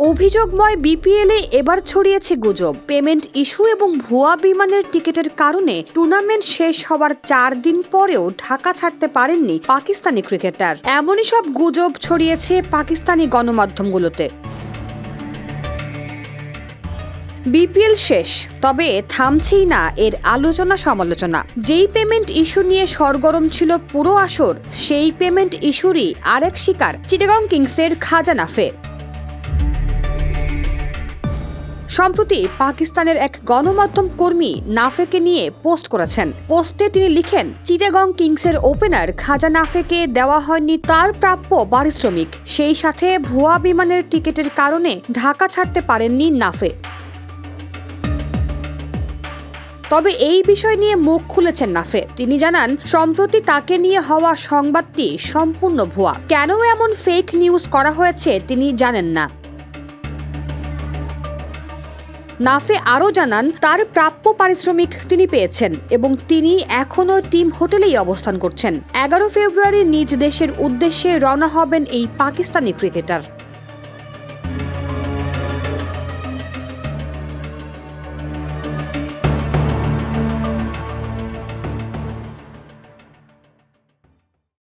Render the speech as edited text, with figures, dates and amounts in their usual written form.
অভিযোগময় বিপিএলে এবার ছড়িয়েছে গুজব। পেমেন্ট ইস্যু এবং ভুয়া বিমানের টিকিটের কারণে টুর্নামেন্ট শেষ হওয়ার 4 দিন পরেও ঢাকা ছাড়তে পারেননি পাকিস্তানি ক্রিকেটার। এমনই সব গুজব ছড়িয়েছে পাকিস্তানি গণমাধ্যমগুলোতে। বিপিএল শেষ, তবে থামছেই না এর আলোচনা সমালোচনা। যেই পেমেন্ট ইস্যু নিয়ে সরগরম ছিল পুরো আসর, সেই পেমেন্ট ইস্যুরই আরেক শিকার চিটাগং কিংসের খাজা নাফে। সম্প্রতি পাকিস্তানের এক গণমাধ্যম কর্মী নাফেকে নিয়ে পোস্ট করেছেন। পোস্টে তিনি লিখেন, চিটাগং কিংসের ওপেনার খাজা নাফেকে দেওয়া হয়নি তার প্রাপ্য পারিশ্রমিক, সেই সাথে ভুয়া বিমানের টিকিটের কারণে ঢাকা ছাড়তে পারেননি নাফে। তবে এই বিষয় নিয়ে মুখ খুলেছেন নাফে। তিনি জানান, সম্প্রতি তাকে নিয়ে হওয়া সংবাদটি সম্পূর্ণ ভুয়া। কেন এমন ফেক নিউজ করা হয়েছে তিনি জানেন না। নাফে আরও জানান, তার প্রাপ্য পারিশ্রমিক তিনি পেয়েছেন এবং তিনি এখনও টিম হোটেলেই অবস্থান করছেন। 11 ফেব্রুয়ারি নিজ দেশের উদ্দেশ্যে রওনা হবেন এই পাকিস্তানি ক্রিকেটার।